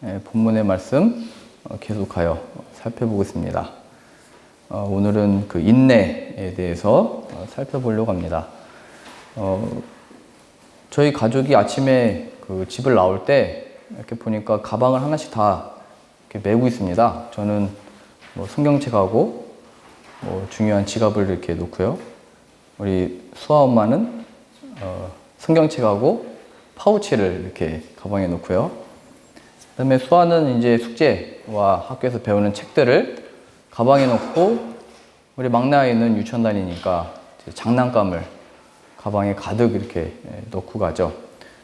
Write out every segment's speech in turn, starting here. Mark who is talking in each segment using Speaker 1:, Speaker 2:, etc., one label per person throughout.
Speaker 1: 본문의 말씀 계속하여 살펴보겠습니다. 오늘은 그 인내에 대해서 살펴보려고 합니다. 저희 가족이 아침에 그 집을 나올 때 이렇게 보니까 가방을 하나씩 다 이렇게 메고 있습니다. 저는 성경책하고 중요한 지갑을 이렇게 놓고요. 우리 수아 엄마는 성경책하고 파우치를 이렇게 가방에 놓고요. 그 다음에 수아는 이제 숙제와 학교에서 배우는 책들을 가방에 넣고, 우리 막내 아이는 유치원 다니니까 장난감을 가방에 가득 이렇게 넣고 가죠.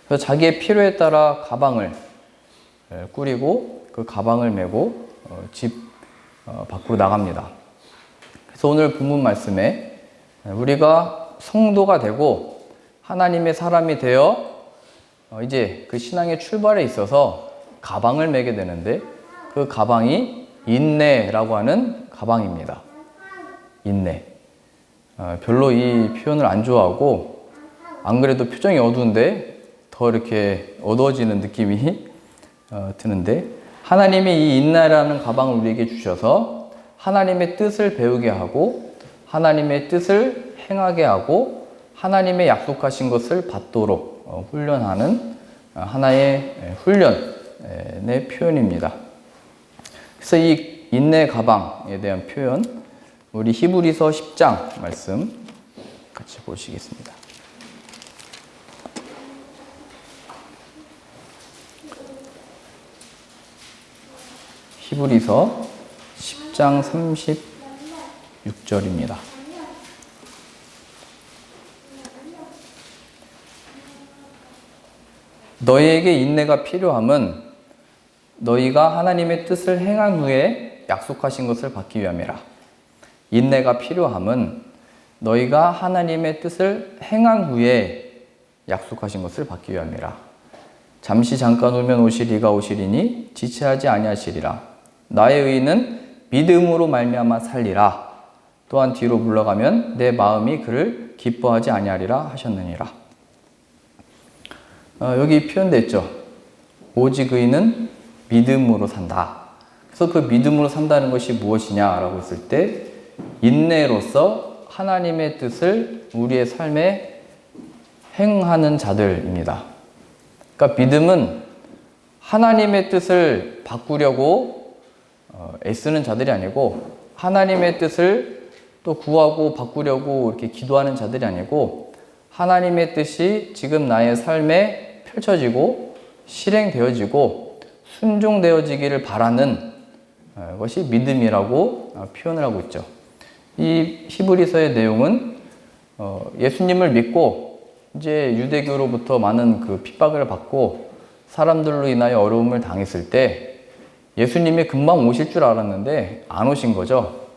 Speaker 1: 그래서 자기의 필요에 따라 가방을 꾸리고 그 가방을 메고 집 밖으로 나갑니다. 그래서 오늘 본문 말씀에 우리가 성도가 되고 하나님의 사람이 되어 이제 그 신앙의 출발에 있어서 가방을 메게 되는데, 그 가방이 인내라고 하는 가방입니다. 인내. 별로 이 표현을 안 좋아하고, 안 그래도 표정이 어두운데 더 이렇게 어두워지는 느낌이 드는데, 하나님이 이 인내라는 가방을 우리에게 주셔서 하나님의 뜻을 배우게 하고 하나님의 뜻을 행하게 하고 하나님의 약속하신 것을 받도록 훈련하는 하나의 훈련의 표현입니다. 그래서 이 인내 가방에 대한 표현, 우리 히브리서 10장 말씀 같이 보시겠습니다. 히브리서 10장 36절입니다. 너희에게 인내가 필요함은 너희가 하나님의 뜻을 행한 후에 약속하신 것을 받기 위함이라. 인내가 필요함은 너희가 하나님의 뜻을 행한 후에 약속하신 것을 받기 위함이라. 잠시 잠깐 오면 오시리가 오시리니 지체하지 아니하시리라. 나의 의인은 믿음으로 말미암아 살리라. 또한 뒤로 물러가면 내 마음이 그를 기뻐하지 아니하리라 하셨느니라. 여기 표현되어 있죠. 오직 의인은 믿음으로 산다. 그래서 그 믿음으로 산다는 것이 무엇이냐라고 했을 때, 인내로서 하나님의 뜻을 우리의 삶에 행하는 자들입니다. 그러니까 믿음은 하나님의 뜻을 바꾸려고 애쓰는 자들이 아니고, 하나님의 뜻을 또 구하고 바꾸려고 이렇게 기도하는 자들이 아니고, 하나님의 뜻이 지금 나의 삶에 펼쳐지고 실행되어지고 순종되어지기를 바라는 것이 믿음이라고 표현을 하고 있죠. 이 히브리서의 내용은 예수님을 믿고 이제 유대교로부터 많은 그 핍박을 받고 사람들로 인하여 어려움을 당했을 때 예수님이 금방 오실 줄 알았는데 안 오신 거죠.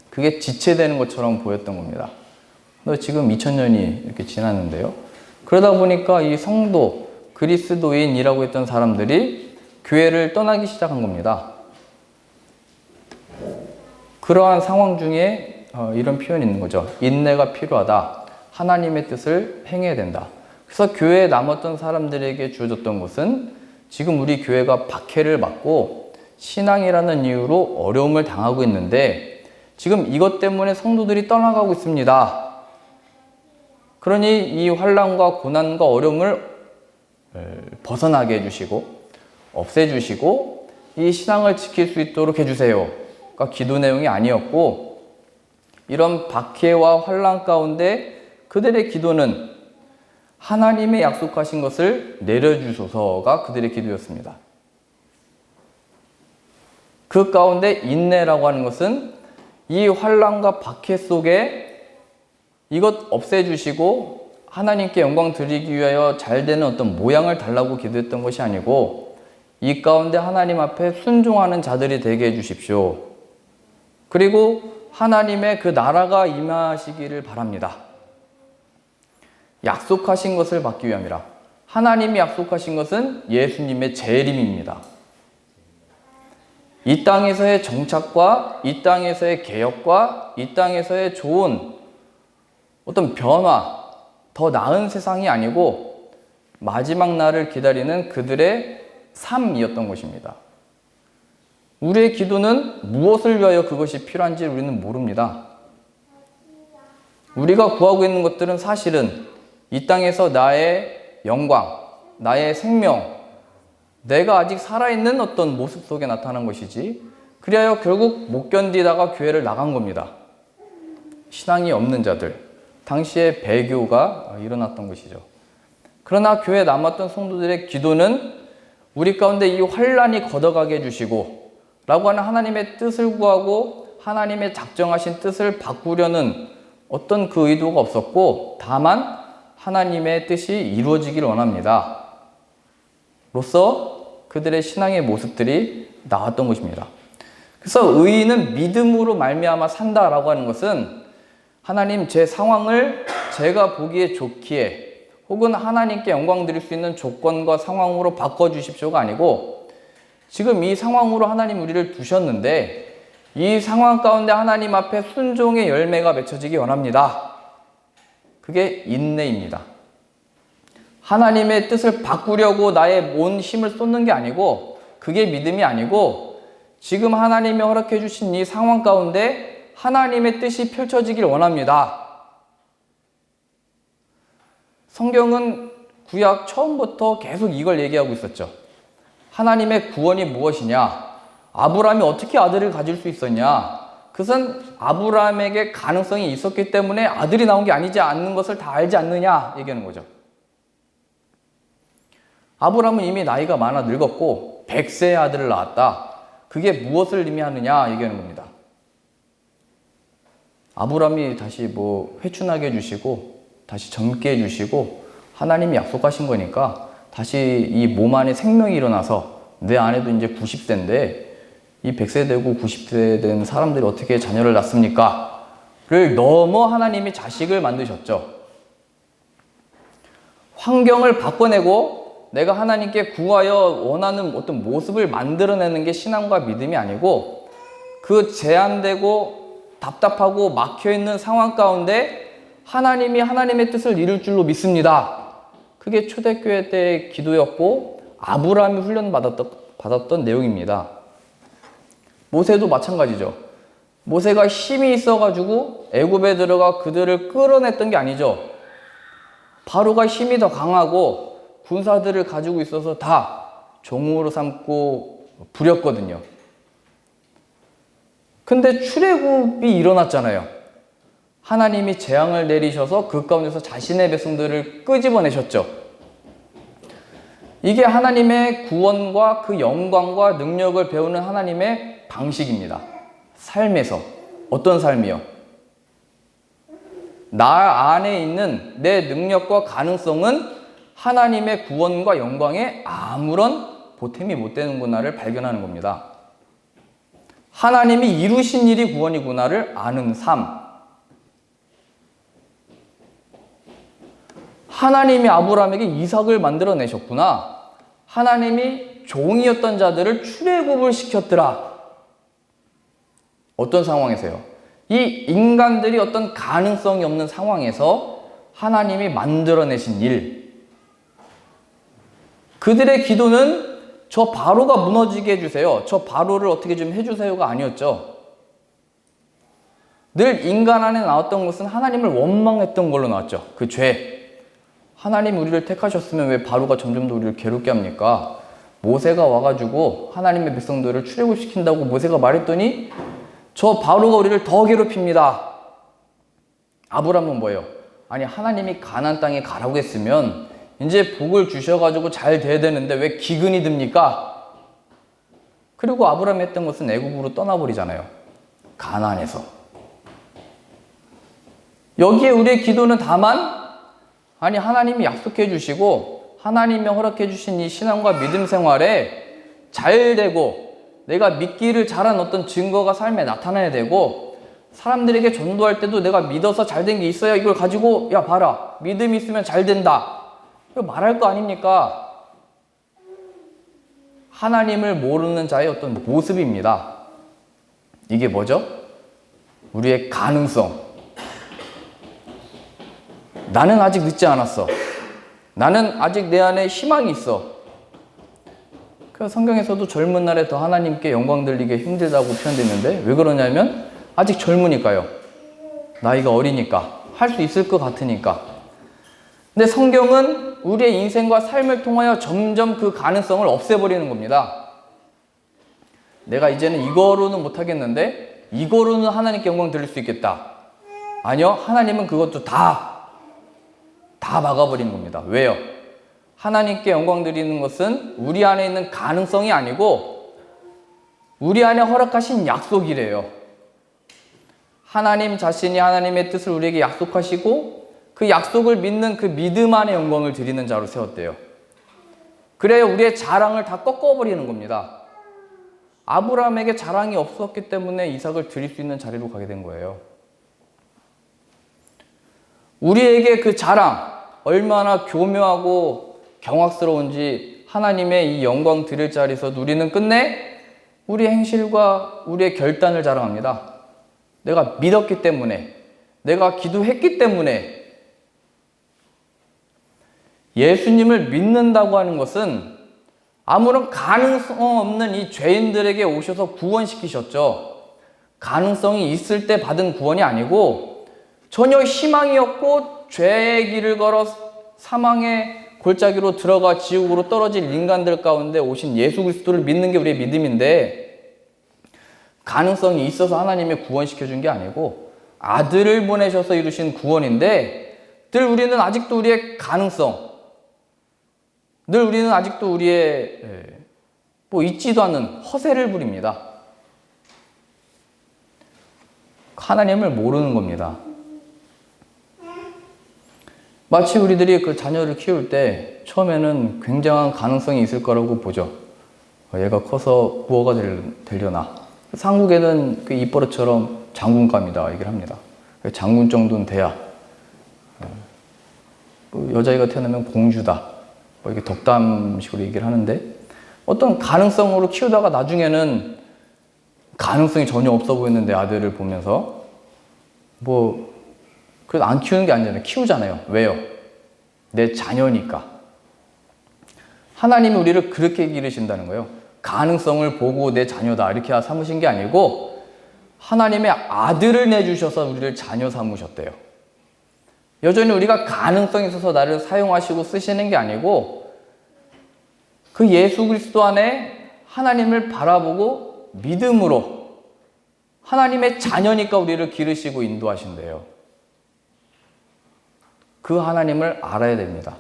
Speaker 1: 그게 지체되는 것처럼 보였던 겁니다. 지금 2000년이 이렇게 지났는데요. 그러다 보니까 이 성도, 그리스도인이라고 했던 사람들이 교회를 떠나기 시작한 겁니다. 그러한 상황 중에 이런 표현이 있는 거죠. 인내가 필요하다. 하나님의 뜻을 행해야 된다. 그래서 교회에 남았던 사람들에게 주어졌던 것은, 지금 우리 교회가 박해를 받고 신앙이라는 이유로 어려움을 당하고 있는데 지금 이것 때문에 성도들이 떠나가고 있습니다. 그러니 이 환난과 고난과 어려움을 벗어나게 해주시고 없애주시고 이 신앙을 지킬 수 있도록 해주세요. 그러니까 기도 내용이 아니었고, 이런 박해와 환난 가운데 그들의 기도는 하나님의 약속하신 것을 내려주소서가 그들의 기도였습니다. 그 가운데 인내라고 하는 것은 이 환난과 박해 속에 이것 없애주시고 하나님께 영광 드리기 위하여 잘 되는 어떤 모양을 달라고 기도했던 것이 아니고, 이 가운데 하나님 앞에 순종하는 자들이 되게 해주십시오. 그리고 하나님의 그 나라가 임하시기를 바랍니다. 약속하신 것을 받기 위함이라. 하나님이 약속하신 것은 예수님의 재림입니다. 이 땅에서의 정착과 이 땅에서의 개혁과 이 땅에서의 좋은 어떤 변화, 더 나은 세상이 아니고 마지막 날을 기다리는 그들의 삶이었던 것입니다. 우리의 기도는 무엇을 위하여 그것이 필요한지 우리는 모릅니다. 우리가 구하고 있는 것들은 사실은 이 땅에서 나의 영광, 나의 생명, 내가 아직 살아있는 어떤 모습 속에 나타난 것이지, 그리하여 결국 못 견디다가 교회를 나간 겁니다. 신앙이 없는 자들, 당시에 배교가 일어났던 것이죠. 그러나 교회에 남았던 성도들의 기도는 우리 가운데 이 환란이 걷어가게 해주시고 라고 하는 하나님의 뜻을 구하고 하나님의 작정하신 뜻을 바꾸려는 어떤 그 의도가 없었고, 다만 하나님의 뜻이 이루어지길 원합니다. 로서 그들의 신앙의 모습들이 나왔던 것입니다. 그래서 의인은 믿음으로 말미암아 산다라고 하는 것은 하나님 제 상황을 제가 보기에 좋기에 혹은 하나님께 영광 드릴 수 있는 조건과 상황으로 바꿔주십시오가 아니고, 지금 이 상황으로 하나님 우리를 두셨는데 이 상황 가운데 하나님 앞에 순종의 열매가 맺혀지기 원합니다. 그게 인내입니다. 하나님의 뜻을 바꾸려고 나의 온 힘을 쏟는 게 아니고, 그게 믿음이 아니고, 지금 하나님이 허락해 주신 이 상황 가운데 하나님의 뜻이 펼쳐지길 원합니다. 성경은 구약 처음부터 계속 이걸 얘기하고 있었죠. 하나님의 구원이 무엇이냐? 아브라함이 어떻게 아들을 가질 수 있었냐? 그것은 아브라함에게 가능성이 있었기 때문에 아들이 나온 게 아니지 않는 것을 다 알지 않느냐 얘기하는 거죠. 아브라함은 이미 나이가 많아 늙었고 100세의 아들을 낳았다. 그게 무엇을 의미하느냐 얘기하는 겁니다. 아브라함이 다시 회춘하게 해주시고 다시 젊게 해주시고 하나님이 약속하신 거니까 다시 이 몸 안에 생명이 일어나서 내 아내도 이제 90세인데 이 100세 되고 90세 된 사람들이 어떻게 자녀를 낳습니까? 를 넘어 하나님이 자식을 만드셨죠. 환경을 바꿔내고 내가 하나님께 구하여 원하는 어떤 모습을 만들어내는 게 신앙과 믿음이 아니고, 그 제한되고 답답하고 막혀있는 상황 가운데 하나님이 하나님의 뜻을 이룰 줄로 믿습니다. 그게 초대교회 때의 기도였고 아브라함이 훈련받았던 내용입니다. 모세도 마찬가지죠. 모세가 힘이 있어가지고 애굽에 들어가 그들을 끌어냈던 게 아니죠. 바로가 힘이 더 강하고 군사들을 가지고 있어서 다 종으로 삼고 부렸거든요. 근데 출애굽이 일어났잖아요. 하나님이 재앙을 내리셔서 그 가운데서 자신의 백성들을 끄집어내셨죠. 이게 하나님의 구원과 그 영광과 능력을 배우는 하나님의 방식입니다. 삶에서. 어떤 삶이요? 나 안에 있는 내 능력과 가능성은 하나님의 구원과 영광에 아무런 보탬이 못 되는구나를 발견하는 겁니다. 하나님이 이루신 일이 구원이구나를 아는 삶. 하나님이 아브라함에게 이삭을 만들어내셨구나. 하나님이 종이었던 자들을 출애굽을 시켰더라. 어떤 상황에서요? 이 인간들이 어떤 가능성이 없는 상황에서 하나님이 만들어내신 일. 그들의 기도는 저 바로가 무너지게 해주세요. 저 바로를 어떻게 좀 해주세요가 아니었죠. 늘 인간 안에 나왔던 것은 하나님을 원망했던 걸로 나왔죠. 그 죄. 하나님 우리를 택하셨으면 왜 바로가 점점 더 우리를 괴롭게 합니까? 모세가 와가지고 하나님의 백성들을 출애굽시킨다고 모세가 말했더니 저 바로가 우리를 더 괴롭힙니다. 아브라함은 뭐예요? 아니 하나님이 가나안 땅에 가라고 했으면 이제 복을 주셔가지고 잘 돼야 되는데 왜 기근이 듭니까? 그리고 아브라함이 했던 것은 애굽으로 떠나버리잖아요. 가나안에서. 여기에 우리의 기도는 다만 아니 하나님이 약속해 주시고 하나님이 허락해 주신 이 신앙과 믿음 생활에 잘 되고 내가 믿기를 잘한 어떤 증거가 삶에 나타나야 되고 사람들에게 전도할 때도 내가 믿어서 잘 된 게 있어야 이걸 가지고 야 봐라 믿음이 있으면 잘 된다 이거 말할 거 아닙니까? 하나님을 모르는 자의 어떤 모습입니다. 이게 뭐죠? 우리의 가능성. 나는 아직 늦지 않았어. 나는 아직 내 안에 희망이 있어. 성경에서도 젊은 날에 더 하나님께 영광 돌리기 힘들다고 표현되는데 왜 그러냐면 아직 젊으니까요. 나이가 어리니까. 할 수 있을 것 같으니까. 근데 성경은 우리의 인생과 삶을 통하여 점점 그 가능성을 없애버리는 겁니다. 내가 이제는 이거로는 못하겠는데 이거로는 하나님께 영광 돌릴 수 있겠다. 아니요. 하나님은 그것도 다 막아버리는 겁니다. 왜요? 하나님께 영광 드리는 것은 우리 안에 있는 가능성이 아니고 우리 안에 허락하신 약속이래요. 하나님 자신이 하나님의 뜻을 우리에게 약속하시고 그 약속을 믿는 그 믿음 안에 영광을 드리는 자로 세웠대요. 그래야 우리의 자랑을 다 꺾어버리는 겁니다. 아브라함에게 자랑이 없었기 때문에 이삭을 드릴 수 있는 자리로 가게 된 거예요. 우리에게 그 자랑, 얼마나 교묘하고 경악스러운지 하나님의 이 영광 드릴 자리에서 우리는 끝내 우리의 행실과 우리의 결단을 자랑합니다. 내가 믿었기 때문에, 내가 기도했기 때문에. 예수님을 믿는다고 하는 것은 아무런 가능성 없는 이 죄인들에게 오셔서 구원시키셨죠. 가능성이 있을 때 받은 구원이 아니고 전혀 희망이 없고 죄의 길을 걸어 사망의 골짜기로 들어가 지옥으로 떨어질 인간들 가운데 오신 예수 그리스도를 믿는 게 우리의 믿음인데, 가능성이 있어서 하나님이 구원시켜 준 게 아니고 아들을 보내셔서 이루신 구원인데, 늘 우리는 아직도 우리의 가능성, 늘 우리는 아직도 우리의 있지도 않는 허세를 부립니다. 하나님을 모르는 겁니다. 마치 우리들이 그 자녀를 키울 때 처음에는 굉장한 가능성이 있을 거라고 보죠. 얘가 커서 부호가 되려나. 한국에는 그 입버릇처럼 장군감이다 얘기를 합니다. 장군 정도는 돼야. 여자애가 태어나면 공주다. 이렇게 덕담식으로 얘기를 하는데, 어떤 가능성으로 키우다가 나중에는 가능성이 전혀 없어 보이는데 아들을 보면서 그래도 안 키우는 게 아니잖아요. 키우잖아요. 왜요? 내 자녀니까. 하나님이 우리를 그렇게 기르신다는 거예요. 가능성을 보고 내 자녀다 이렇게 삼으신 게 아니고 하나님의 아들을 내주셔서 우리를 자녀 삼으셨대요. 여전히 우리가 가능성이 있어서 나를 사용하시고 쓰시는 게 아니고 그 예수 그리스도 안에 하나님을 바라보고 믿음으로 하나님의 자녀니까 우리를 기르시고 인도하신대요. 그 하나님을 알아야 됩니다.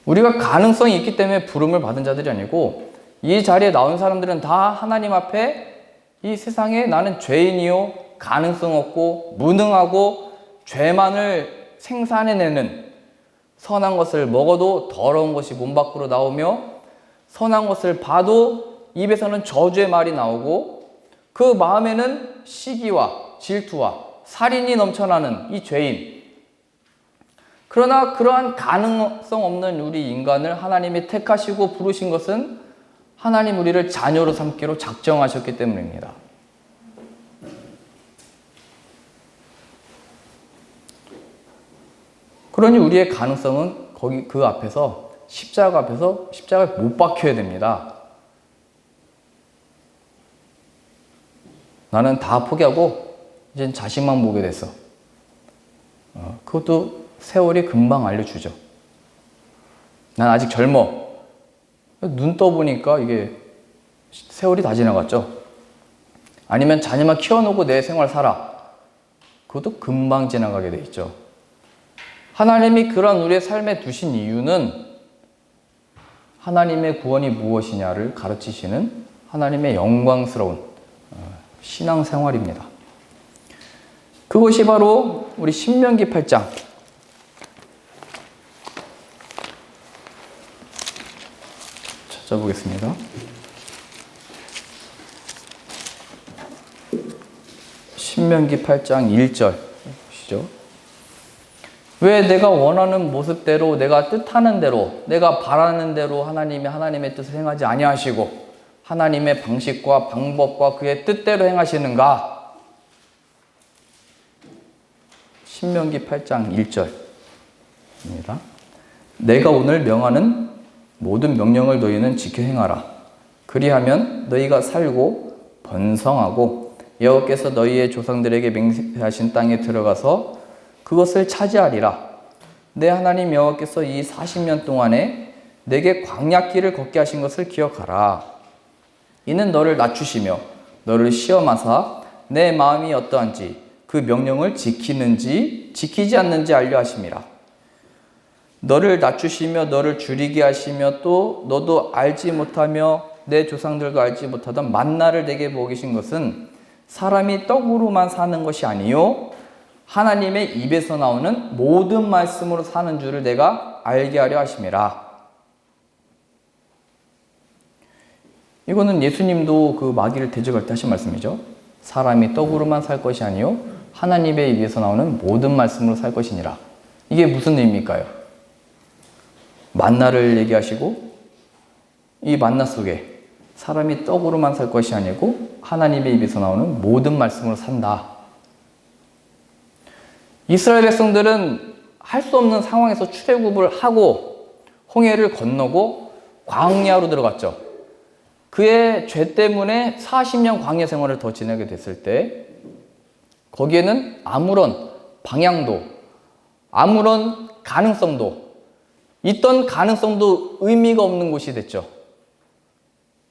Speaker 1: 우리가 가능성이 있기 때문에 부름을 받은 자들이 아니고 이 자리에 나온 사람들은 다 하나님 앞에 이 세상에 나는 죄인이요, 가능성 없고 무능하고 죄만을 생산해내는, 선한 것을 먹어도 더러운 것이 몸 밖으로 나오며 선한 것을 봐도 입에서는 저주의 말이 나오고 그 마음에는 시기와 질투와 살인이 넘쳐나는 이 죄인. 그러나 그러한 가능성 없는 우리 인간을 하나님이 택하시고 부르신 것은 하나님 우리를 자녀로 삼기로 작정하셨기 때문입니다. 그러니 우리의 가능성은 그 앞에서 십자가 앞에서 십자가에 못 박혀야 됩니다. 나는 다 포기하고 이젠 자신만 보게 됐어. 그것도 세월이 금방 알려주죠. 난 아직 젊어. 눈 떠보니까 이게 세월이 다 지나갔죠. 아니면 자녀만 키워놓고 내 생활 살아. 그것도 금방 지나가게 돼 있죠. 하나님이 그런 우리의 삶에 두신 이유는 하나님의 구원이 무엇이냐를 가르치시는 하나님의 영광스러운 신앙생활입니다. 그것이 바로 우리 신명기 8장 찾아보겠습니다. 신명기 8장 1절 보시죠. 왜 내가 원하는 모습대로, 내가 뜻하는 대로, 내가 바라는 대로 하나님의 뜻을 행하지 아니하시고 하나님의 방식과 방법과 그의 뜻대로 행하시는가? 신명기 8장 1절입니다. 내가 오늘 명하는 모든 명령을 너희는 지켜 행하라. 그리하면 너희가 살고 번성하고 여호와께서 너희의 조상들에게 맹세하신 땅에 들어가서 그것을 차지하리라. 내 하나님 여호와께서 이 40년 동안에 내게 광야길을 걷게 하신 것을 기억하라. 이는 너를 낮추시며 너를 시험하사 내 마음이 어떠한지 그 명령을 지키는지 지키지 않는지 알려 하심이라. 너를 낮추시며 너를 줄이게 하시며 또 너도 알지 못하며 내 조상들과 알지 못하던 만나를 내게 먹이신 것은 사람이 떡으로만 사는 것이 아니요 하나님의 입에서 나오는 모든 말씀으로 사는 줄을 내가 알게 하려 하심이라. 이거는 예수님도 그 마귀를 대적할 때 하신 말씀이죠. 사람이 떡으로만 살 것이 아니요 하나님의 입에서 나오는 모든 말씀으로 살 것이니라. 이게 무슨 의미일까요? 만나를 얘기하시고 이 만나 속에 사람이 떡으로만 살 것이 아니고 하나님의 입에서 나오는 모든 말씀으로 산다. 이스라엘 백성들은 할 수 없는 상황에서 출애굽을 하고 홍해를 건너고 광야로 들어갔죠. 그의 죄 때문에 40년 광야 생활을 더 지내게 됐을 때 거기에는 아무런 방향도 아무런 가능성도 있던 가능성도 의미가 없는 곳이 됐죠.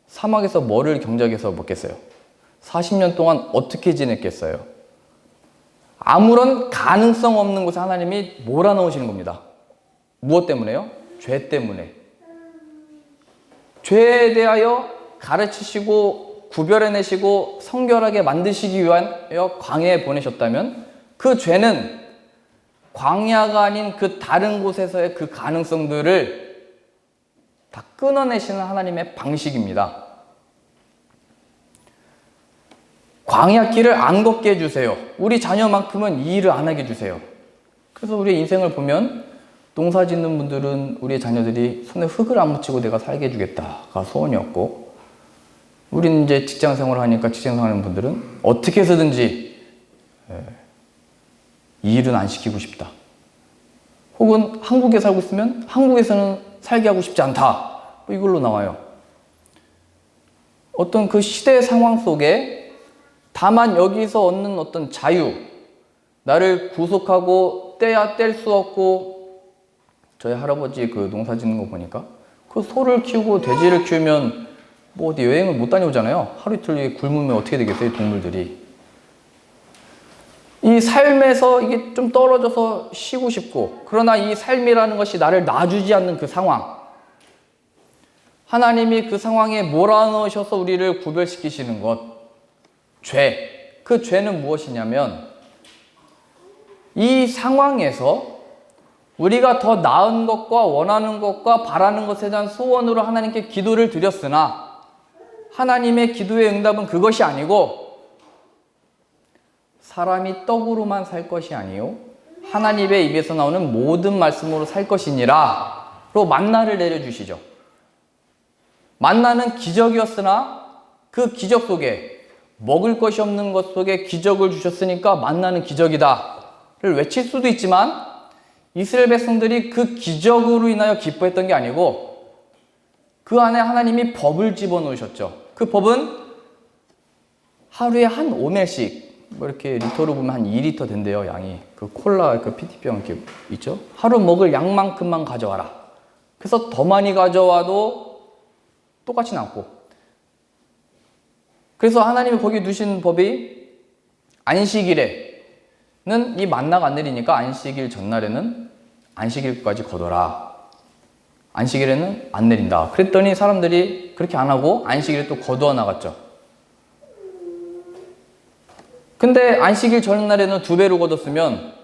Speaker 1: 사막에서 뭐를 경작해서 먹겠어요? 40년 동안 어떻게 지냈겠어요? 아무런 가능성 없는 곳에 하나님이 몰아넣으시는 겁니다. 무엇 때문에요? 죄 때문에. 죄에 대하여 가르치시고 구별해내시고 성결하게 만드시기 위하여 광야에 보내셨다면 그 죄는 광야가 아닌 그 다른 곳에서의 그 가능성들을 다 끊어내시는 하나님의 방식입니다. 광야 길을 안 걷게 해주세요. 우리 자녀만큼은 이 일을 안 하게 해주세요. 그래서 우리의 인생을 보면 농사 짓는 분들은 우리의 자녀들이 손에 흙을 안 묻히고 내가 살게 해주겠다가 소원이었고, 우리는 이제 직장 생활을 하니까 직장 생활하는 분들은 어떻게 해서든지 이 일은 안 시키고 싶다. 혹은 한국에 살고 있으면 한국에서는 살게 하고 싶지 않다. 이걸로 나와요. 어떤 그 시대 상황 속에 다만 여기서 얻는 어떤 자유, 나를 구속하고 떼야 뗄 수 없고, 저희 할아버지 그 농사 짓는 거 보니까 그 소를 키우고 돼지를 키우면 뭐 어디 여행을 못 다녀오잖아요. 하루 이틀 굶으면 어떻게 되겠어요, 동물들이. 이 삶에서 이게 좀 떨어져서 쉬고 싶고, 그러나 이 삶이라는 것이 나를 놔주지 않는 그 상황, 하나님이 그 상황에 몰아넣으셔서 우리를 구별시키시는 것, 죄. 그 죄는 무엇이냐면 이 상황에서 우리가 더 나은 것과 원하는 것과 바라는 것에 대한 소원으로 하나님께 기도를 드렸으나 하나님의 기도의 응답은 그것이 아니고 사람이 떡으로만 살 것이 아니요 하나님의 입에서 나오는 모든 말씀으로 살 것이니라 로 만나를 내려주시죠. 만나는 기적이었으나 그 기적 속에 먹을 것이 없는 것 속에 기적을 주셨으니까 만나는 기적이다를 외칠 수도 있지만 이스라엘 백성들이 그 기적으로 인하여 기뻐했던 게 아니고 그 안에 하나님이 법을 집어넣으셨죠. 그 법은 하루에 한 5멜씩 뭐 이렇게 리터로 보면 한 2리터 된대요, 양이. 그 콜라 그 PT병 이렇게 있죠. 하루 먹을 양만큼만 가져와라. 그래서 더 많이 가져와도 똑같진 않고, 그래서 하나님이 거기 두신 법이 안식일에는 이 만나가 안 내리니까 안식일 전날에는 안식일까지 거둬라. 안식일에는 안 내린다. 그랬더니 사람들이 그렇게 안 하고 안식일에 또 거두어 나갔죠. 근데 안식일 전날에는 2배로 거뒀으면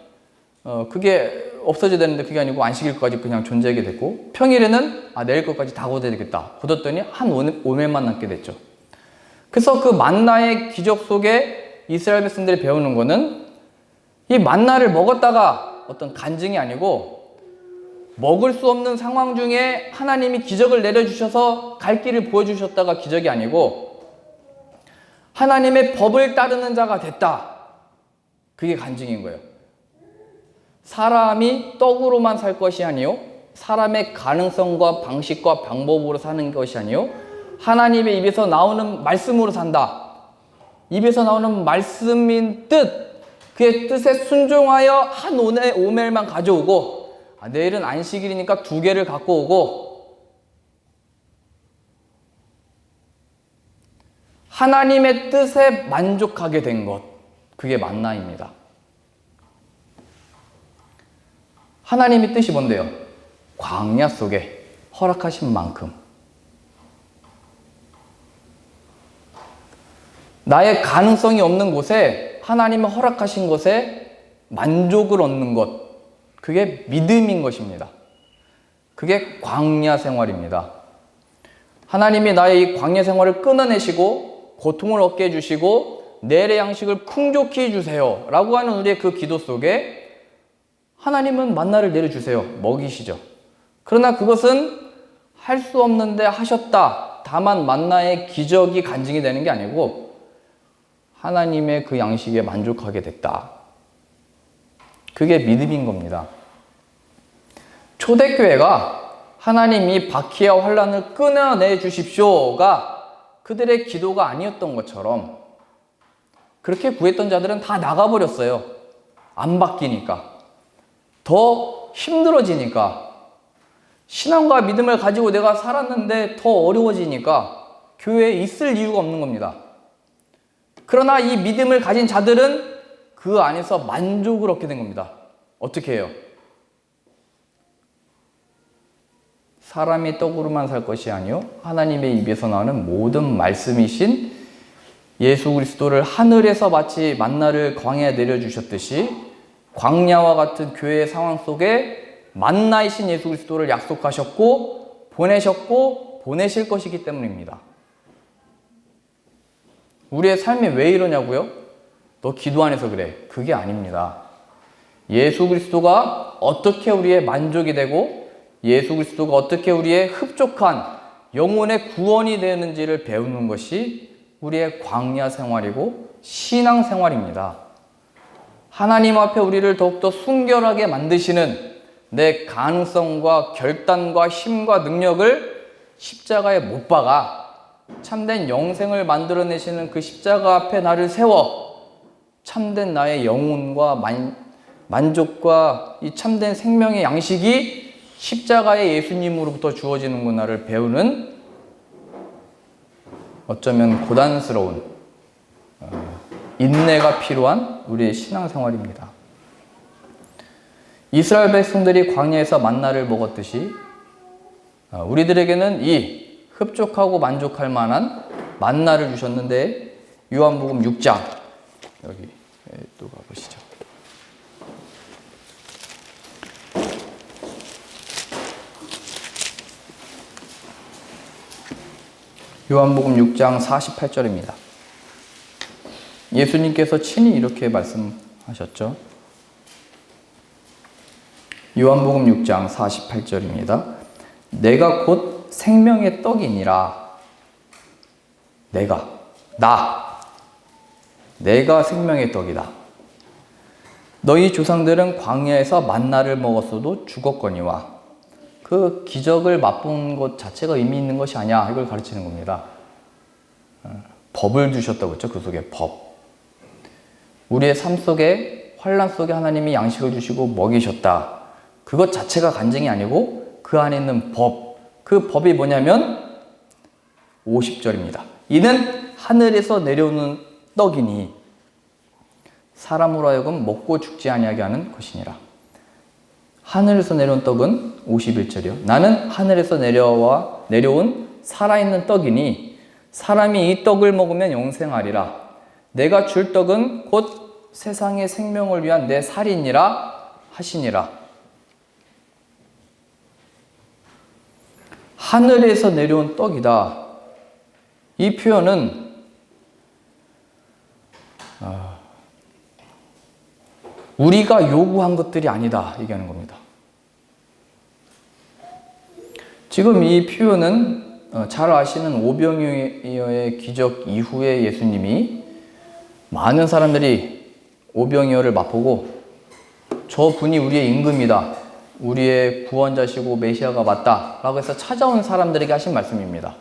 Speaker 1: 그게 없어져야 되는데 그게 아니고 안식일까지 그냥 존재하게 됐고, 평일에는 내일 것까지 다 거둬야 되겠다. 거뒀더니 한 5매만 남게 됐죠. 그래서 그 만나의 기적 속에 이스라엘 백성들이 배우는 거는 이 만나를 먹었다가 어떤 간증이 아니고 먹을 수 없는 상황 중에 하나님이 기적을 내려주셔서 갈 길을 보여주셨다가 기적이 아니고 하나님의 법을 따르는 자가 됐다. 그게 간증인 거예요. 사람이 떡으로만 살 것이 아니요 사람의 가능성과 방식과 방법으로 사는 것이 아니요 하나님의 입에서 나오는 말씀으로 산다. 입에서 나오는 말씀인 뜻, 그의 뜻에 순종하여 한 오멜만 가져오고, 내일은 안식일이니까 2개를 갖고 오고, 하나님의 뜻에 만족하게 된 것, 그게 만나입니다. 하나님의 뜻이 뭔데요? 광야 속에 허락하신 만큼, 나의 가능성이 없는 곳에 하나님이 허락하신 것에 만족을 얻는 것, 그게 믿음인 것입니다. 그게 광야 생활입니다. 하나님이 나의 이 광야 생활을 끊어내시고 고통을 얻게 해주시고 내일의 양식을 풍족히 해주세요 라고 하는 우리의 그 기도 속에 하나님은 만나를 내려주세요. 먹이시죠. 그러나 그것은 할 수 없는데 하셨다. 다만 만나의 기적이 간증이 되는 게 아니고 하나님의 그 양식에 만족하게 됐다. 그게 믿음인 겁니다. 초대교회가 하나님이 박해와 환난을 끊어내 주십시오가 그들의 기도가 아니었던 것처럼 그렇게 구했던 자들은 다 나가버렸어요. 안 바뀌니까. 더 힘들어지니까. 신앙과 믿음을 가지고 내가 살았는데 더 어려워지니까 교회에 있을 이유가 없는 겁니다. 그러나 이 믿음을 가진 자들은 그 안에서 만족을 얻게 된 겁니다. 어떻게 해요? 사람이 떡으로만 살 것이 아니요 하나님의 입에서 나오는 모든 말씀이신 예수 그리스도를 하늘에서 마치 만나를 광야에 내려주셨듯이 광야와 같은 교회의 상황 속에 만나이신 예수 그리스도를 약속하셨고 보내셨고 보내실 것이기 때문입니다. 우리의 삶이 왜 이러냐고요? 너 기도 안 해서 그래. 그게 아닙니다. 예수 그리스도가 어떻게 우리의 만족이 되고 예수 그리스도가 어떻게 우리의 흡족한 영혼의 구원이 되는지를 배우는 것이 우리의 광야 생활이고 신앙 생활입니다. 하나님 앞에 우리를 더욱더 순결하게 만드시는 내 가능성과 결단과 힘과 능력을 십자가에 못 박아 참된 영생을 만들어내시는 그 십자가 앞에 나를 세워 참된 나의 영혼과 만족과 이 참된 생명의 양식이 십자가의 예수님으로부터 주어지는구나를 배우는 어쩌면 고단스러운 인내가 필요한 우리의 신앙생활입니다. 이스라엘 백성들이 광야에서 만나를 먹었듯이 우리들에게는 이 흡족하고 만족할 만한 만나를 주셨는데 요한복음 6장 여기 또 가보시죠. 요한복음 6장 48절입니다. 예수님께서 친히 이렇게 말씀하셨죠. 요한복음 6장 48절입니다. 내가 곧 생명의 떡이니라. 내가 생명의 떡이다. 너희 조상들은 광야에서 만나를 먹었어도 죽었거니와. 그 기적을 맛본 것 자체가 의미 있는 것이 아니야. 이걸 가르치는 겁니다. 법을 주셨다고 했죠. 그 속에 법. 우리의 삶 속에 환난 속에 하나님이 양식을 주시고 먹이셨다. 그것 자체가 간증이 아니고 그 안에 있는 법. 그 법이 뭐냐면 50절입니다. 이는 하늘에서 내려오는 떡이니 사람으로 하여금 먹고 죽지 아니하게 하는 것이니라. 하늘에서 내려온 떡은 51절이요. 나는 하늘에서 내려온 살아있는 떡이니 사람이 이 떡을 먹으면 영생하리라. 내가 줄 떡은 곧 세상의 생명을 위한 내 살이니라 하시니라. 하늘에서 내려온 떡이다. 이 표현은 우리가 요구한 것들이 아니다 얘기하는 겁니다. 지금 이 표현은 잘 아시는 오병이어의 기적 이후에 예수님이 많은 사람들이 오병이어를 맛보고 저 분이 우리의 임금이다. 우리의 구원자시고 메시아가 맞다라고 해서 찾아온 사람들에게 하신 말씀입니다.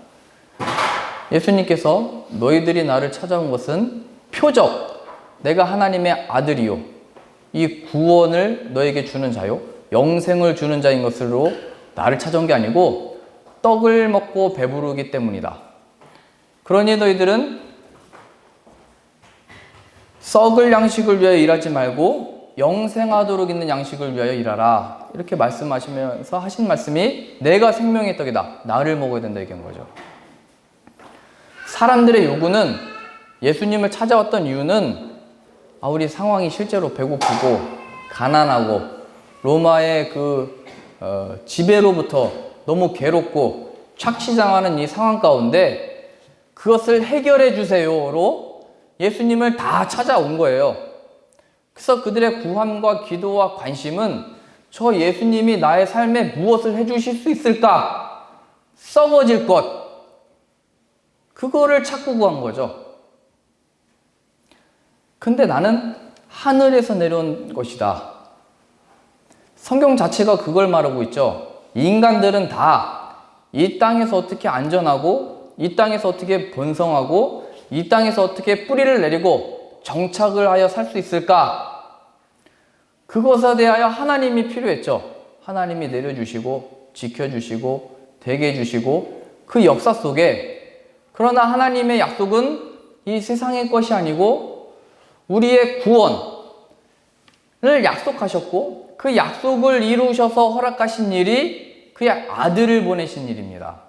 Speaker 1: 예수님께서 너희들이 나를 찾아온 것은 표적, 내가 하나님의 아들이요, 이 구원을 너에게 주는 자요, 영생을 주는 자인 것으로 나를 찾아온 게 아니고 떡을 먹고 배부르기 때문이다. 그러니 너희들은 썩을 양식을 위하여 일하지 말고 영생하도록 있는 양식을 위하여 일하라. 이렇게 말씀하시면서 하신 말씀이 내가 생명의 떡이다. 나를 먹어야 된다 얘기한 거죠. 사람들의 요구는, 예수님을 찾아왔던 이유는 우리 상황이 실제로 배고프고 가난하고 로마의 그 지배로부터 너무 괴롭고 착시당하는 이 상황 가운데 그것을 해결해 주세요로 예수님을 다 찾아온 거예요. 그래서 그들의 구함과 기도와 관심은 저 예수님이 나의 삶에 무엇을 해주실 수 있을까? 썩어질 것, 그거를 찾고 구한 거죠. 근데 나는 하늘에서 내려온 것이다. 성경 자체가 그걸 말하고 있죠. 인간들은 다 이 땅에서 어떻게 안전하고, 이 땅에서 어떻게 번성하고, 이 땅에서 어떻게 뿌리를 내리고 정착을 하여 살 수 있을까? 그것에 대하여 하나님이 필요했죠. 하나님이 내려주시고 지켜주시고 되게 해주시고 그 역사 속에, 그러나 하나님의 약속은 이 세상의 것이 아니고 우리의 구원을 약속하셨고 그 약속을 이루셔서 허락하신 일이 그의 아들을 보내신 일입니다.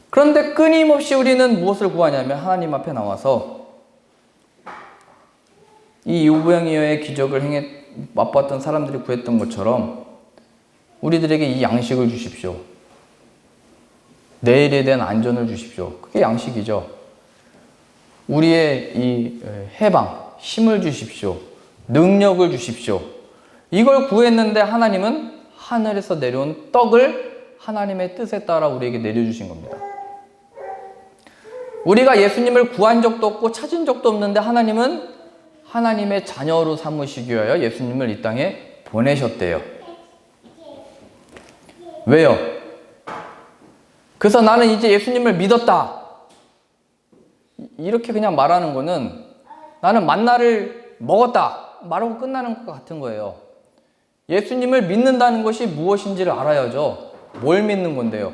Speaker 1: 그런데 끊임없이 우리는 무엇을 구하냐면 하나님 앞에 나와서 이 유부양이어의 기적을 맛봤던 사람들이 구했던 것처럼 우리들에게 이 양식을 주십시오. 내일에 대한 안전을 주십시오. 그게 양식이죠. 우리의 이 해방, 힘을 주십시오. 능력을 주십시오. 이걸 구했는데 하나님은 하늘에서 내려온 떡을 하나님의 뜻에 따라 우리에게 내려주신 겁니다. 우리가 예수님을 구한 적도 없고 찾은 적도 없는데 하나님은 하나님의 자녀로 삼으시기 위하여 예수님을 이 땅에 보내셨대요. 왜요? 그래서 나는 이제 예수님을 믿었다. 이렇게 그냥 말하는 거는 나는 만나를 먹었다 말하고 끝나는 것 같은 거예요. 예수님을 믿는다는 것이 무엇인지를 알아야죠. 뭘 믿는 건데요?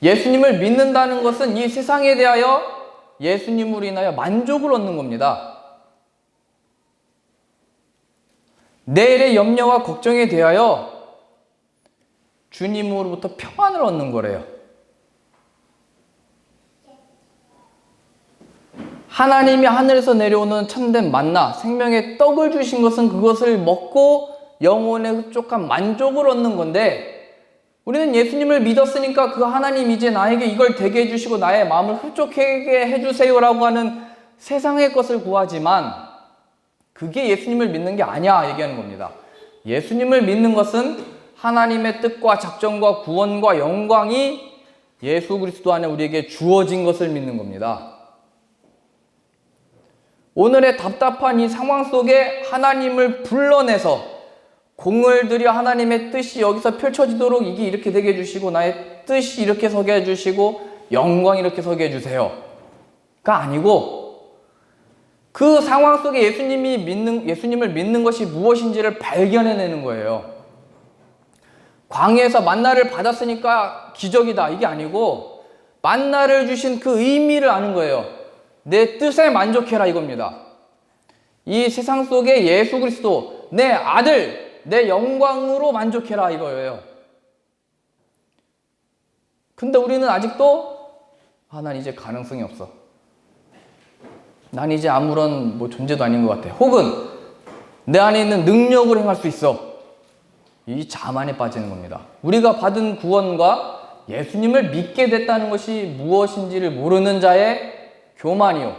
Speaker 1: 예수님을 믿는다는 것은 이 세상에 대하여 예수님으로 인하여 만족을 얻는 겁니다. 내일의 염려와 걱정에 대하여 주님으로부터 평안을 얻는 거래요. 하나님이 하늘에서 내려오는 참된 만나, 생명의 떡을 주신 것은 그것을 먹고 영혼의 흡족한 만족을 얻는 건데, 우리는 예수님을 믿었으니까 그 하나님 이제 나에게 이걸 되게 해주시고 나의 마음을 흡족하게 해주세요라고 하는 세상의 것을 구하지만 그게 예수님을 믿는 게 아니야 얘기하는 겁니다. 예수님을 믿는 것은 하나님의 뜻과 작정과 구원과 영광이 예수 그리스도 안에 우리에게 주어진 것을 믿는 겁니다. 오늘의 답답한 이 상황 속에 하나님을 불러내서 공을 들여 하나님의 뜻이 여기서 펼쳐지도록 이게 이렇게 되게 해주시고 나의 뜻이 이렇게 서게 해주시고 영광이 이렇게 서게 해주세요가 아니고 그 상황 속에 예수님을 믿는 것이 무엇인지를 발견해내는 거예요. 광야에서 만나를 받았으니까 기적이다 이게 아니고 만나를 주신 그 의미를 아는 거예요. 내 뜻에 만족해라 이겁니다. 이 세상 속에 예수 그리스도 내 아들 내 영광으로 만족해라 이거예요. 근데 우리는 아직도 난 이제 가능성이 없어. 난 이제 아무런 존재도 아닌 것 같아. 혹은 내 안에 있는 능력으로 행할 수 있어. 이 자만에 빠지는 겁니다. 우리가 받은 구원과 예수님을 믿게 됐다는 것이 무엇인지를 모르는 자의 교만이요.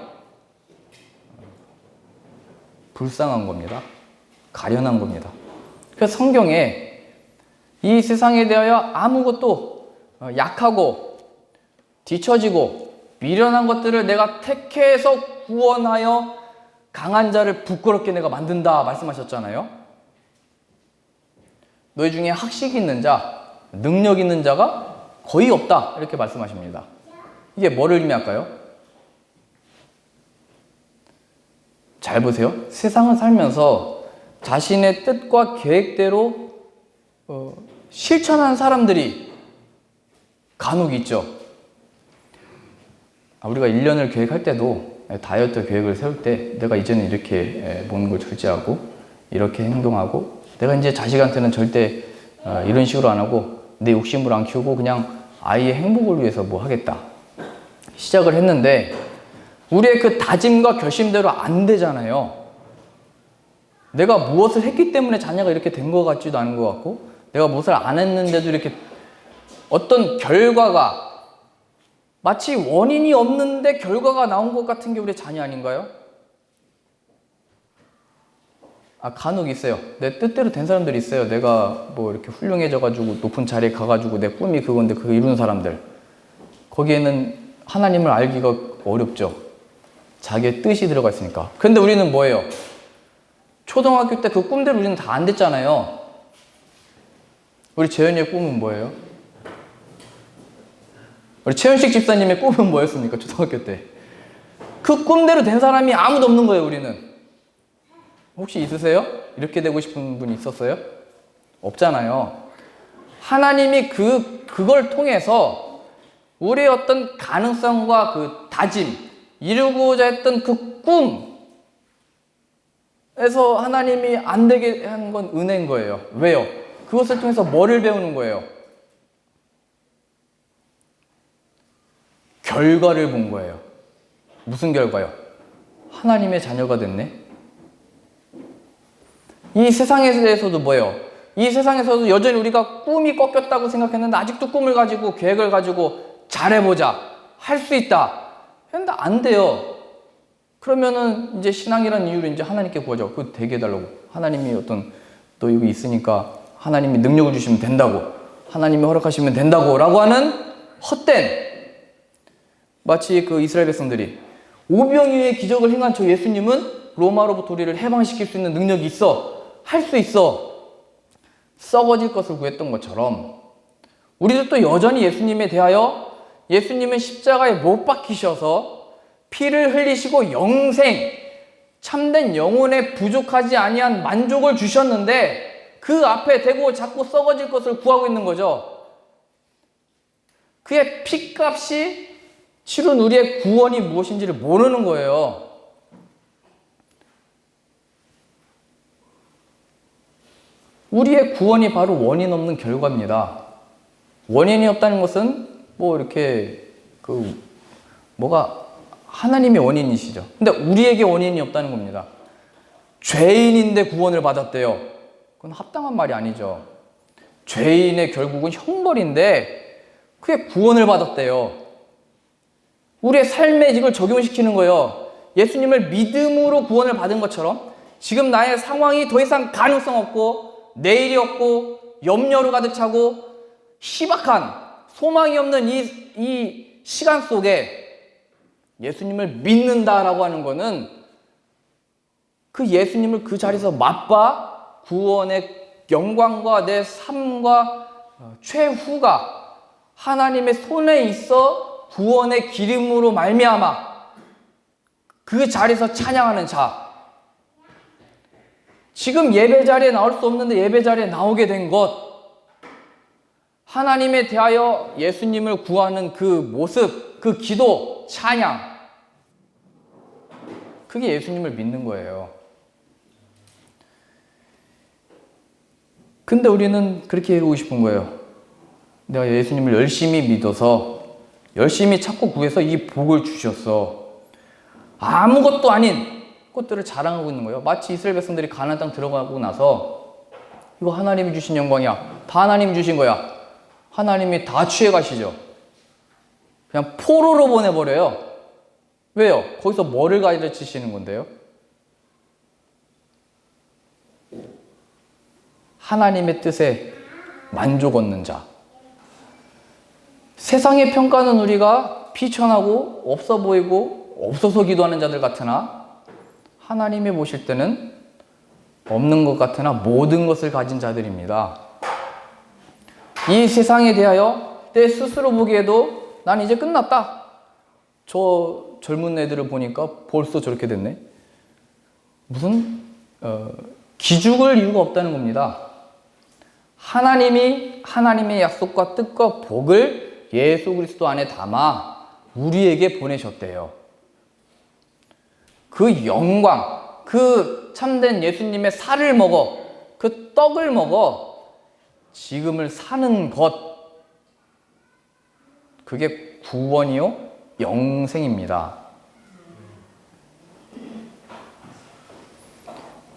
Speaker 1: 불쌍한 겁니다. 가련한 겁니다. 그래서 성경에 이 세상에 대하여 아무것도 약하고 뒤처지고 미련한 것들을 내가 택해서 구원하여 강한 자를 부끄럽게 내가 만든다 말씀하셨잖아요. 너희 중에 학식이 있는 자, 능력 있는 자가 거의 없다 이렇게 말씀하십니다. 이게 뭐를 의미할까요? 잘 보세요. 세상을 살면서 자신의 뜻과 계획대로 실천한 사람들이 간혹 있죠. 우리가 1년을 계획할 때도 다이어트 계획을 세울 때 내가 이제는 이렇게 먹는 걸 절제하고 이렇게 행동하고 내가 이제 자식한테는 절대 이런 식으로 안 하고 내 욕심을 안 키우고 그냥 아이의 행복을 위해서 뭐 하겠다 시작을 했는데 우리의 그 다짐과 결심대로 안 되잖아요. 내가 무엇을 했기 때문에 자녀가 이렇게 된 것 같지도 않은 것 같고 내가 무엇을 안 했는데도 이렇게 어떤 결과가 마치 원인이 없는데 결과가 나온 것 같은 게 우리 자녀 아닌가요? 간혹 있어요. 내 뜻대로 된 사람들이 있어요. 내가 뭐 이렇게 훌륭해져가지고 높은 자리에 가가지고 내 꿈이 그건데 그거 이루는 사람들. 거기에는 하나님을 알기가 어렵죠. 자기의 뜻이 들어가 있으니까. 근데 우리는 뭐예요? 초등학교 때 그 꿈대로 우리는 다 안 됐잖아요. 우리 재현이의 꿈은 뭐예요? 우리 최현식 집사님의 꿈은 뭐였습니까? 초등학교 때. 그 꿈대로 된 사람이 아무도 없는 거예요, 우리는. 혹시 있으세요? 이렇게 되고 싶은 분이 있었어요? 없잖아요. 하나님이 그걸 통해서 우리의 어떤 가능성과 그 다짐, 이루고자 했던 그 꿈에서 하나님이 안 되게 한 건 은혜인 거예요. 왜요? 그것을 통해서 뭐를 배우는 거예요? 결과를 본 거예요. 무슨 결과요? 하나님의 자녀가 됐네? 이 세상에 대해서도 뭐예요? 이 세상에서도 여전히 우리가 꿈이 꺾였다고 생각했는데 아직도 꿈을 가지고 계획을 가지고 잘해보자. 할 수 있다. 근데 안 돼요. 그러면은 이제 신앙이라는 이유로 이제 하나님께 구하죠. 그거 되게 해달라고. 하나님이 어떤 또 여기 있으니까 하나님이 능력을 주시면 된다고. 하나님이 허락하시면 된다고. 라고 하는 헛된 마치 그 이스라엘 백성들이 오병이어의 기적을 행한 저 예수님은 로마로부터 우리를 해방시킬 수 있는 능력이 있어. 할 수 있어. 썩어질 것을 구했던 것처럼 우리도 또 여전히 예수님에 대하여 예수님은 십자가에 못 박히셔서 피를 흘리시고 영생, 참된 영혼에 부족하지 아니한 만족을 주셨는데 그 앞에 대고 자꾸 썩어질 것을 구하고 있는 거죠. 그의 피값이 치른 우리의 구원이 무엇인지를 모르는 거예요. 우리의 구원이 바로 원인 없는 결과입니다. 원인이 없다는 것은 뭐 이렇게 뭐가 하나님의 원인이시죠. 근데 우리에게 원인이 없다는 겁니다. 죄인인데 구원을 받았대요. 그건 합당한 말이 아니죠. 죄인의 결국은 형벌인데 그게 구원을 받았대요. 우리의 삶에 이걸 적용시키는 거예요. 예수님을 믿음으로 구원을 받은 것처럼 지금 나의 상황이 더 이상 가능성 없고 내일이 없고 염려로 가득 차고 희박한 소망이 없는 이 시간 속에 예수님을 믿는다라고 하는 것은 그 예수님을 그 자리에서 맛봐 구원의 영광과 내 삶과 최후가 하나님의 손에 있어 구원의 기름으로 말미암아 그 자리에서 찬양하는 자. 지금 예배 자리에 나올 수 없는데 예배 자리에 나오게 된 것. 하나님에 대하여 예수님을 구하는 그 모습, 그 기도, 찬양. 그게 예수님을 믿는 거예요. 근데 우리는 그렇게 이루고 싶은 거예요. 내가 예수님을 열심히 믿어서 열심히 찾고 구해서 이 복을 주셨어. 아무것도 아닌 것들을 자랑하고 있는 거예요. 마치 이스라엘 백성들이 가나안 땅 들어가고 나서 이거 하나님이 주신 영광이야. 다 하나님이 주신 거야. 하나님이 다 취해가시죠. 그냥 포로로 보내버려요. 왜요? 거기서 뭐를 가르치시는 건데요? 하나님의 뜻에 만족 얻는 자. 세상의 평가는 우리가 비천하고 없어 보이고 없어서 기도하는 자들 같으나 하나님이 보실 때는 없는 것 같으나 모든 것을 가진 자들입니다. 이 세상에 대하여 내 스스로 보기에도 난 이제 끝났다. 저 젊은 애들을 보니까 벌써 저렇게 됐네. 무슨 기죽을 이유가 없다는 겁니다. 하나님이 하나님의 약속과 뜻과 복을 예수 그리스도 안에 담아 우리에게 보내셨대요. 그 영광, 그 참된 예수님의 살을 먹어, 그 떡을 먹어 지금을 사는 것, 그게 구원이요 영생입니다.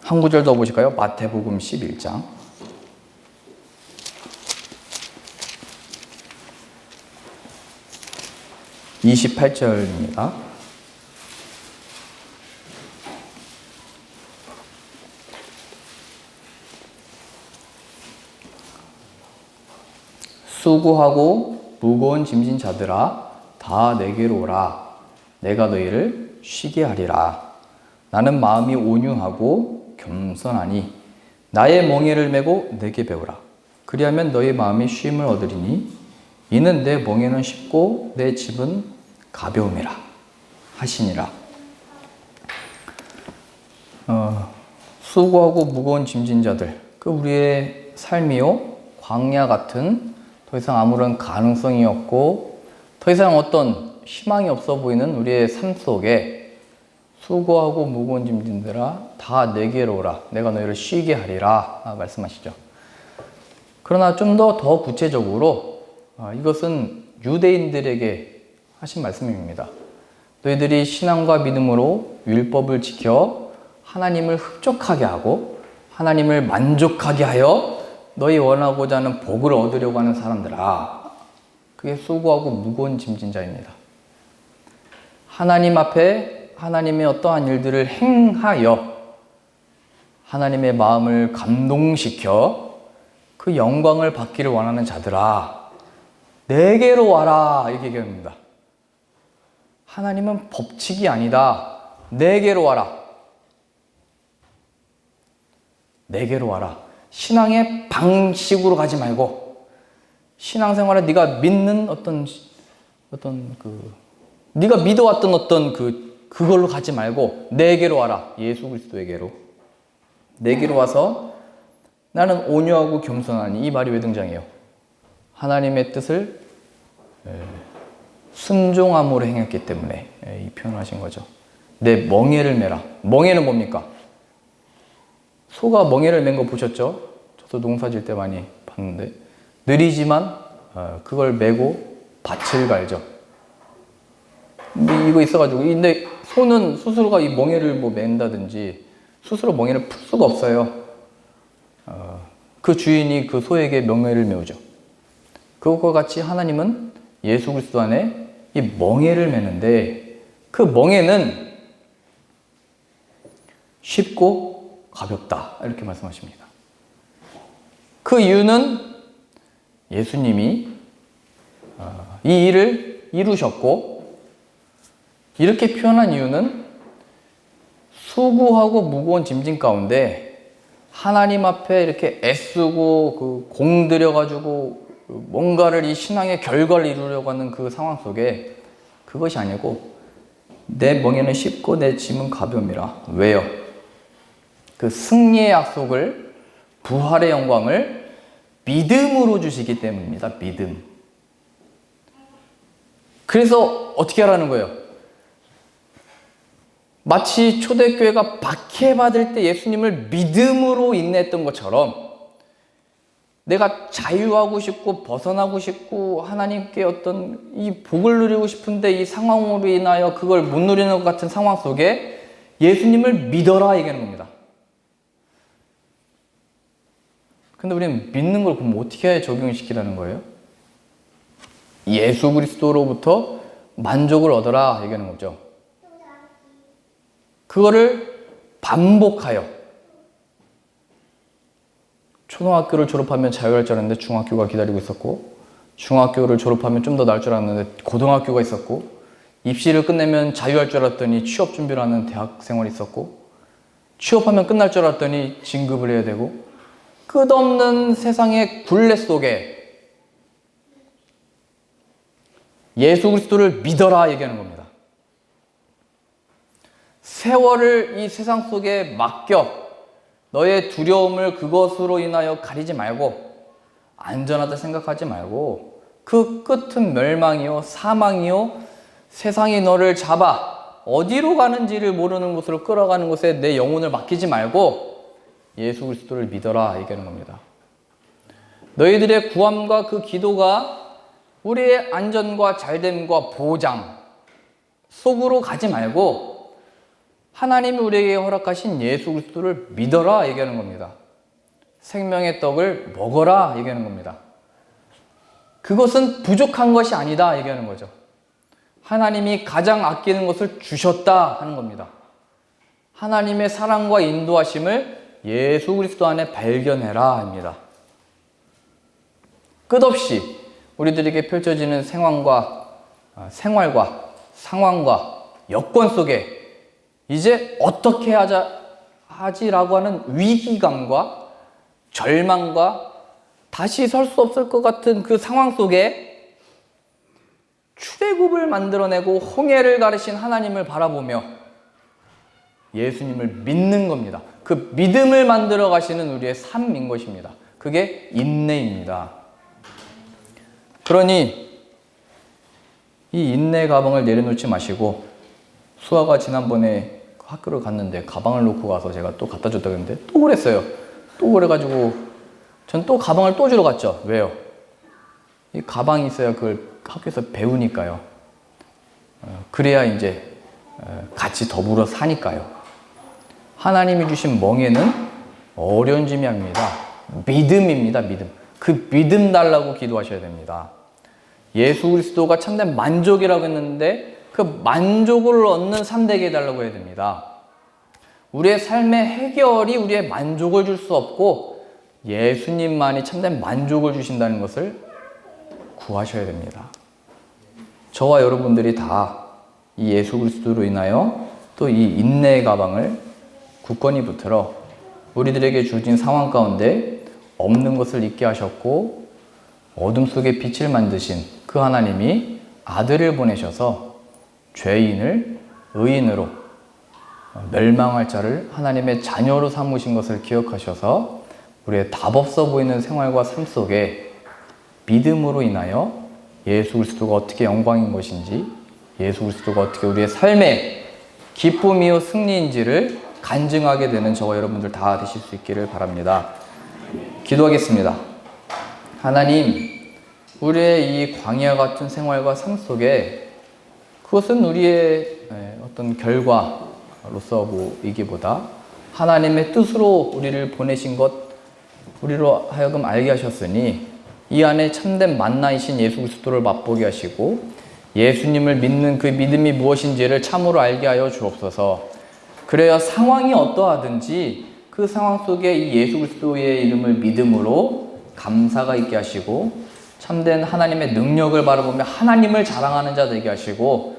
Speaker 1: 한 구절 더 보실까요? 마태복음 11장 28절입니다. 수고하고 무거운 짐진 자들아 다 내게로 오라. 내가 너희를 쉬게 하리라. 나는 마음이 온유하고 겸손하니 나의 멍에를 메고 내게 배우라. 그리하면 너희 마음이 쉼을 얻으리니 이는 내 멍에는 쉽고 내 짐은 가벼움이라 하시니라. 수고하고 무거운 짐진 자들, 그 우리의 삶이요 광야 같은 더 이상 아무런 가능성이 없고 더 이상 어떤 희망이 없어 보이는 우리의 삶 속에 수고하고 무거운 짐진들아 다 내게로 오라. 내가 너희를 쉬게 하리라 말씀하시죠. 그러나 좀 더 구체적으로 이것은 유대인들에게 하신 말씀입니다. 너희들이 신앙과 믿음으로 율법을 지켜 하나님을 흡족하게 하고 하나님을 만족하게 하여 너희 원하고자 하는 복을 얻으려고 하는 사람들아, 그게 수고하고 무거운 짐진 자입니다. 하나님 앞에 하나님의 어떠한 일들을 행하여 하나님의 마음을 감동시켜 그 영광을 받기를 원하는 자들아, 내게로 와라 이렇게 얘기합니다. 하나님은 법칙이 아니다. 내게로 와라. 내게로 와라. 신앙의 방식으로 가지 말고 신앙생활에 네가 믿는 어떤 네가 믿어왔던 어떤 그걸로 가지 말고 내게로 와라. 예수 그리스도에게로. 내게로 와서 나는 온유하고 겸손하니, 이 말이 왜 등장해요? 하나님의 뜻을 순종함으로 행했기 때문에 이 표현을 하신 거죠. 내 멍에를 메라. 멍에는 뭡니까? 소가 멍에를 맨 거 보셨죠? 저도 농사 질 때 많이 봤는데 느리지만 그걸 메고 밭을 갈죠. 이거 있어가지고, 근데 소는 스스로가 이 멍에를 뭐 맨다든지 스스로 멍에를 풀 수가 없어요. 그 주인이 그 소에게 멍에를 메우죠. 그것과 같이 하나님은 예수 그리스도 안에 이 멍에를 메는데 그 멍에는 쉽고 가볍다 이렇게 말씀하십니다. 그 이유는 예수님이 이 일을 이루셨고, 이렇게 표현한 이유는 수고하고 무거운 짐진 가운데 하나님 앞에 이렇게 애쓰고 공들여가지고 뭔가를 이 신앙의 결과를 이루려고 하는 그 상황 속에 그것이 아니고 내 멍에는 쉽고 내 짐은 가벼움이라. 왜요? 그 승리의 약속을, 부활의 영광을 믿음으로 주시기 때문입니다. 믿음. 그래서 어떻게 하라는 거예요? 마치 초대교회가 박해받을 때 예수님을 믿음으로 인내했던 것처럼 내가 자유하고 싶고 벗어나고 싶고 하나님께 어떤 이 복을 누리고 싶은데 이 상황으로 인하여 그걸 못 누리는 것 같은 상황 속에 예수님을 믿어라 얘기하는 겁니다. 근데 우리는 믿는 걸 그럼 어떻게 적용시키라는 거예요? 예수 그리스도로부터 만족을 얻어라 얘기하는 거죠. 그거를 반복하여. 초등학교를 졸업하면 자유할 줄 알았는데 중학교가 기다리고 있었고, 중학교를 졸업하면 좀 더 나을 줄 알았는데 고등학교가 있었고, 입시를 끝내면 자유할 줄 알았더니 취업 준비를 하는 대학 생활이 있었고, 취업하면 끝날 줄 알았더니 진급을 해야 되고, 끝없는 세상의 굴레 속에 예수 그리스도를 믿어라 얘기하는 겁니다. 세월을 이 세상 속에 맡겨 너의 두려움을 그것으로 인하여 가리지 말고, 안전하다 생각하지 말고, 그 끝은 멸망이요 사망이요 세상이 너를 잡아 어디로 가는지를 모르는 곳으로 끌어가는 곳에 내 영혼을 맡기지 말고 예수 그리스도를 믿어라 얘기하는 겁니다. 너희들의 구함과 그 기도가 우리의 안전과 잘됨과 보장 속으로 가지 말고 하나님이 우리에게 허락하신 예수 그리스도를 믿어라 얘기하는 겁니다. 생명의 떡을 먹어라 얘기하는 겁니다. 그것은 부족한 것이 아니다 얘기하는 거죠. 하나님이 가장 아끼는 것을 주셨다 하는 겁니다. 하나님의 사랑과 인도하심을 예수 그리스도 안에 발견해라 합니다. 끝없이 우리들에게 펼쳐지는 생활과 상황과 여건 속에 이제 어떻게 하지라고 하는 위기감과 절망과 다시 설 수 없을 것 같은 그 상황 속에 출애굽을 만들어내고 홍해를 가르신 하나님을 바라보며 예수님을 믿는 겁니다. 그 믿음을 만들어 가시는 우리의 삶인 것입니다. 그게 인내입니다. 그러니 이 인내 가방을 내려놓지 마시고, 수아가 지난번에 학교를 갔는데 가방을 놓고 가서 제가 또 갖다 줬다 그랬는데 또 그랬어요. 또 그래가지고 전 또 가방을 또 주러 갔죠. 왜요? 이 가방이 있어야 그걸 학교에서 배우니까요. 그래야 이제 같이 더불어 사니까요. 하나님이 주신 멍에는 어려운 짐이 아닙니다. 믿음입니다. 믿음. 그 믿음 달라고 기도하셔야 됩니다. 예수 그리스도가 참된 만족이라고 했는데 그 만족을 얻는 삶 되게 해달라고 해야 됩니다. 우리의 삶의 해결이 우리의 만족을 줄 수 없고 예수님만이 참된 만족을 주신다는 것을 구하셔야 됩니다. 저와 여러분들이 다 이 예수 그리스도로 인하여 또 이 인내의 가방을 굳건히 붙들어 우리들에게 주어진 상황 가운데 없는 것을 있게 하셨고 어둠 속에 빛을 만드신 그 하나님이 아들을 보내셔서 죄인을 의인으로 멸망할 자를 하나님의 자녀로 삼으신 것을 기억하셔서 우리의 답없어 보이는 생활과 삶 속에 믿음으로 인하여 예수 그리스도가 어떻게 영광인 것인지, 예수 그리스도가 어떻게 우리의 삶의 기쁨이요 승리인지를 간증하게 되는 저와 여러분들 다 되실 수 있기를 바랍니다. 기도하겠습니다. 하나님, 우리의 이 광야 같은 생활과 삶 속에 그것은 우리의 어떤 결과로서 보이기보다 하나님의 뜻으로 우리를 보내신 것, 우리로 하여금 알게 하셨으니 이 안에 참된 만나이신 예수 그리스도를 맛보게 하시고 예수님을 믿는 그 믿음이 무엇인지를 참으로 알게 하여 주옵소서. 그래야 상황이 어떠하든지 그 상황 속에 이 예수 그리스도의 이름을 믿음으로 감사가 있게 하시고 참된 하나님의 능력을 바라보며 하나님을 자랑하는 자 되게 하시고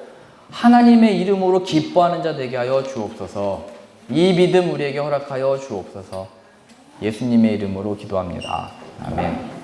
Speaker 1: 하나님의 이름으로 기뻐하는 자 되게 하여 주옵소서. 이 믿음 우리에게 허락하여 주옵소서. 예수님의 이름으로 기도합니다. 아멘.